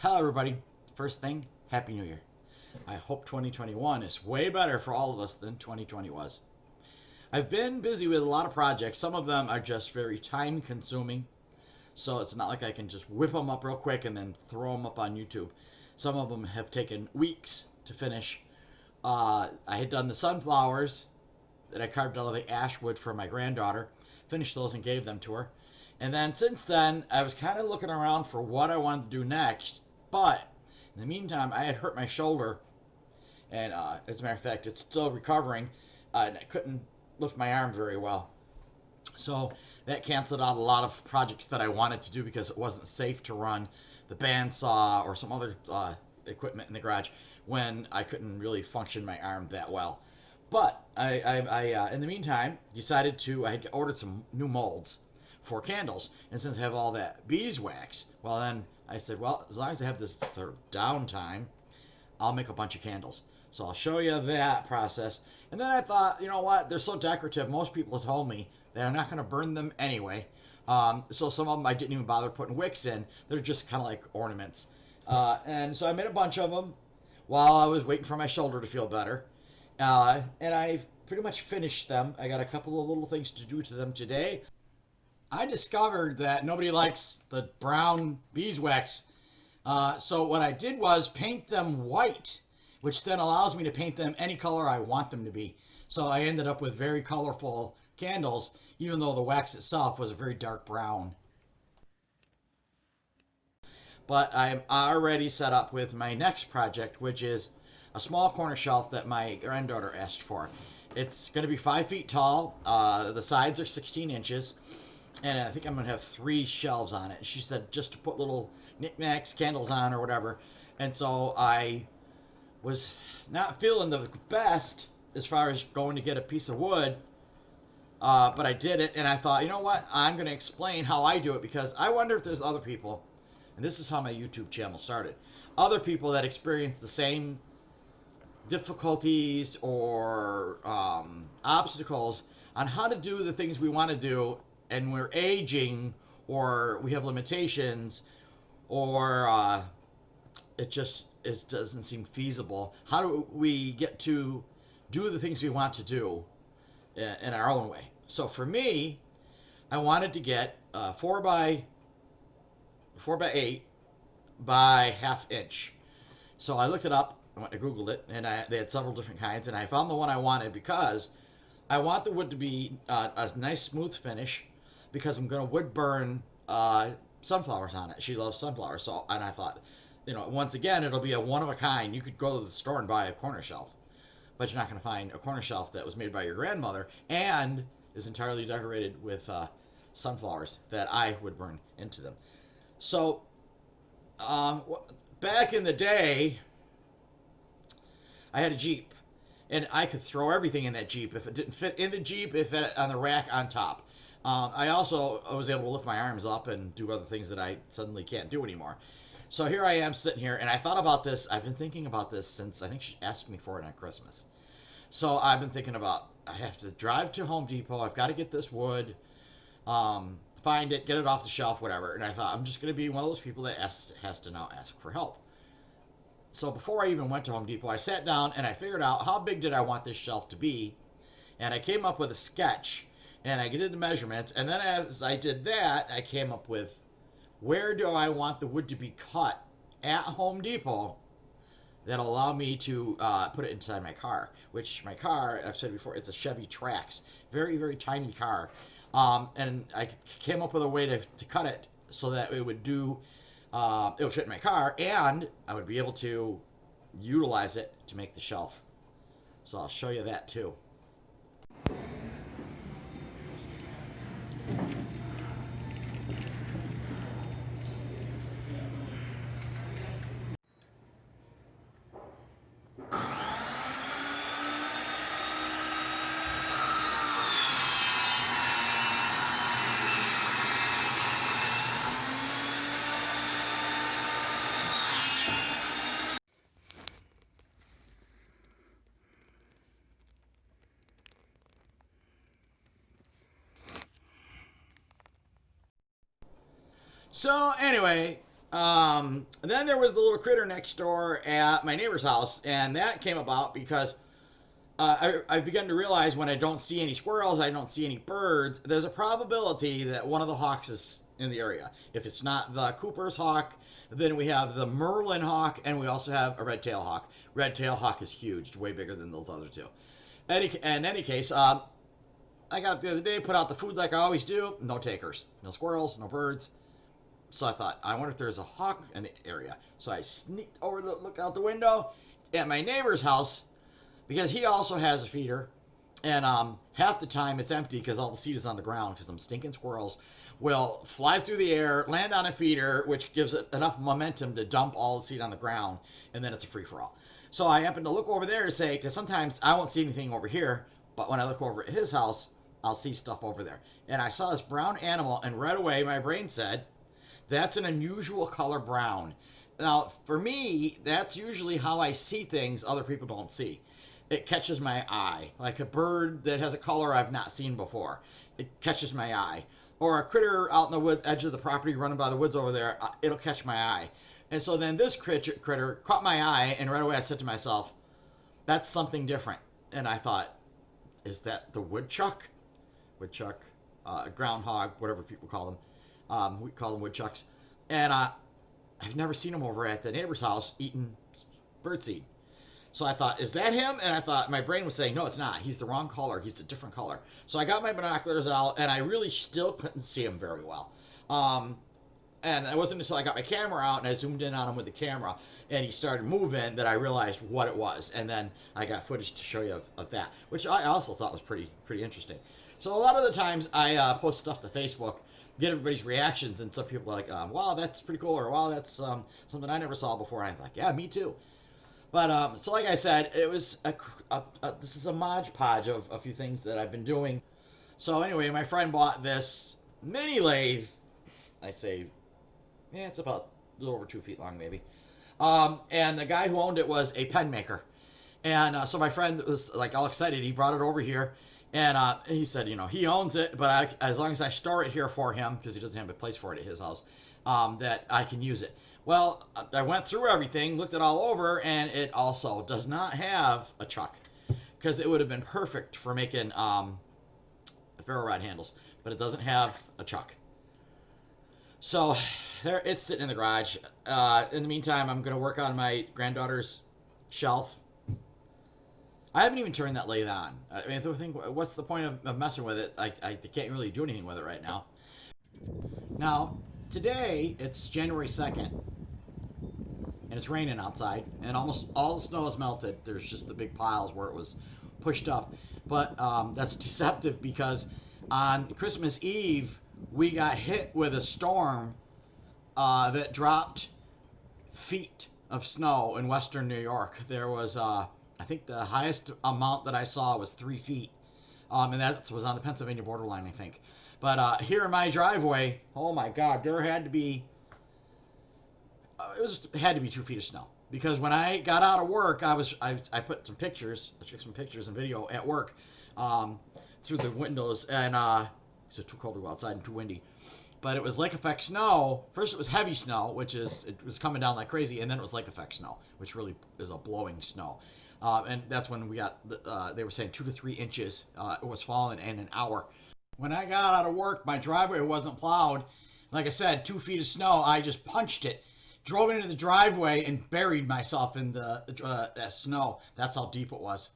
Hello, everybody. First thing, Happy New Year. I hope 2021 is way better for all of us than 2020 was. I've been busy with a lot of projects. Some of them are just very time consuming, so it's not like I can just whip them up real quick and then throw them up on YouTube. Some of them have taken weeks to finish. I had done the sunflowers that I carved out of the ash wood for my granddaughter, finished those and gave them to her. And then since then, I was kind of looking around for what I wanted to do next. But in the meantime, I had hurt my shoulder, and as a matter of fact, it's still recovering, and I couldn't lift my arm very well. So that canceled out a lot of projects that I wanted to do because it wasn't safe to run the bandsaw or some other equipment in the garage when I couldn't really function my arm that well. But I in the meantime, I had ordered some new molds for candles. And since I have all that beeswax, well, then I said, well, as long as I have this sort of downtime, I'll make a bunch of candles. So I'll show you that process. And then I thought, you know what? They're so decorative. Most people have told me they're not going to burn them anyway. So some of them I didn't even bother putting wicks in. They're just kind of like ornaments. And so I made a bunch of them while I was waiting for my shoulder to feel better. And I've pretty much finished them. I got a couple of little things to do to them today. I discovered that nobody likes the brown beeswax. So what I did was paint them white, which then allows me to paint them any color I want them to be. So I ended up with very colorful candles, even though the wax itself was a very dark brown. But I'm already set up with my next project, which is a small corner shelf that my granddaughter asked for. It's going to be 5 feet tall. The sides are 16 inches. And I think I'm going to have 3 shelves on it. She said just to put little knickknacks, candles on, or whatever. And so I was not feeling the best as far as going to get a piece of wood. But I did it, and I thought, you know what? I'm going to explain how I do it because I wonder if there's other people, and this is how my YouTube channel started, other people that experience the same difficulties or obstacles on how to do the things we want to do, and we're aging or we have limitations or it doesn't seem feasible. How do we get to do the things we want to do in our own way? So for me, I wanted to get 4 by 8 by ½ inch. So I looked it up. I Googled it, and they had several different kinds, and I found the one I wanted because I want the wood to be a nice smooth finish because I'm going to wood burn sunflowers on it. She loves sunflowers, so and I thought, once again, it'll be a one of a kind. You could go to the store and buy a corner shelf, but you're not going to find a corner shelf that was made by your grandmother and is entirely decorated with sunflowers that I would burn into them. So back in the day, I had a Jeep, and I could throw everything in that Jeep if it didn't fit in the Jeep, if it on the rack on top. I also was able to lift my arms up and do other things that I suddenly can't do anymore. So here I am sitting here, and I thought about this. I've been thinking about this since I think she asked me for it on Christmas. So I've been thinking about I have to drive to Home Depot. I've got to get this wood, find it, get it off the shelf, whatever. And I thought I'm just going to be one of those people that has to now ask for help. So before I even went to Home Depot, I sat down and I figured out how big did I want this shelf to be. And I came up with a sketch and I did the measurements. And then as I did that, I came up with where do I want the wood to be cut at Home Depot that'll allow me to put it inside my car, which my car, I've said before, it's a Chevy Trax. Very, very tiny car. And I came up with a way to cut it so that it would fit in my car, and I would be able to utilize it to make the shelf. So I'll show you that too. So anyway, Then there was the little critter next door at my neighbor's house, and that came about because I've begun to realize when I don't see any squirrels, I don't see any birds, there's a probability that one of the hawks is in the area. If it's not the Cooper's hawk, then we have the Merlin hawk, and we also have a red-tailed hawk. Red-tailed hawk is huge, way bigger than those other two. In any case, I got up the other day, put out the food like I always do. No takers. No squirrels, no birds. So I thought, I wonder if there's a hawk in the area. So I sneaked over to look out the window at my neighbor's house because he also has a feeder. And half the time it's empty because all the seed is on the ground because them stinking squirrels will fly through the air, land on a feeder, which gives it enough momentum to dump all the seed on the ground, and then it's a free-for-all. So I happened to look over there and say, because sometimes I won't see anything over here, but when I look over at his house, I'll see stuff over there. And I saw this brown animal, and right away my brain said, that's an unusual color brown. Now, for me, that's usually how I see things other people don't see. It catches my eye, like a bird that has a color I've not seen before. It catches my eye. Or a critter out in the wood, edge of the property running by the woods over there, it'll catch my eye. And so then this critter caught my eye, and right away I said to myself, that's something different. And I thought, is that the woodchuck? Woodchuck, groundhog, whatever people call them. We call them woodchucks. And I've never seen him over at the neighbor's house eating birdseed. So I thought, is that him? And I thought, my brain was saying, no, it's not. He's the wrong color. He's a different color. So I got my binoculars out, and I really still couldn't see him very well. And it wasn't until I got my camera out and I zoomed in on him with the camera and he started moving that I realized what it was. And then I got footage to show you of that, which I also thought was pretty interesting. So a lot of the times I post stuff to Facebook, get everybody's reactions, and some people are like, wow, that's pretty cool, or wow, that's something I never saw before. And I'm like, yeah, me too. But so like I said, it was this is a Mod Podge of a few things that I've been doing. So anyway, my friend bought this mini lathe. I say, yeah, it's about a little over 2 feet long, maybe. And the guy who owned it was a pen maker. And so my friend was like all excited. He brought it over here, and he said, you know, he owns it, but as long as I store it here for him, because he doesn't have a place for it at his house, that I can use it. Well, I went through everything, looked it all over, and it also does not have a chuck, because it would have been perfect for making ferro rod handles, but it doesn't have a chuck. So there, it's sitting in the garage. In the meantime, I'm going to work on my granddaughter's shelf. I haven't even turned that lathe on. I mean, I think, what's the point of messing with it? I can't really do anything with it right now. Now, today, it's January 2nd, and it's raining outside, and almost all the snow is melted. There's just the big piles where it was pushed up. But that's deceptive because on Christmas Eve, we got hit with a storm that dropped feet of snow in western New York. There was, I think the highest amount that I saw was 3 feet. And that was on the Pennsylvania borderline, I think. But here in my driveway, oh my God, there had to be, had to be 2 feet of snow. Because when I got out of work, I put some pictures, I took some pictures and video at work through the windows, and it's too cold to go outside and too windy. But it was lake effect snow. First it was heavy snow, it was coming down like crazy, and then it was lake effect snow, which really is a blowing snow. And that's when we got, they were saying 2 to 3 inches it was falling in an hour. When I got out of work, my driveway wasn't plowed. Like I said, 2 feet of snow, I just punched it, drove it into the driveway, and buried myself in the snow. That's how deep it was.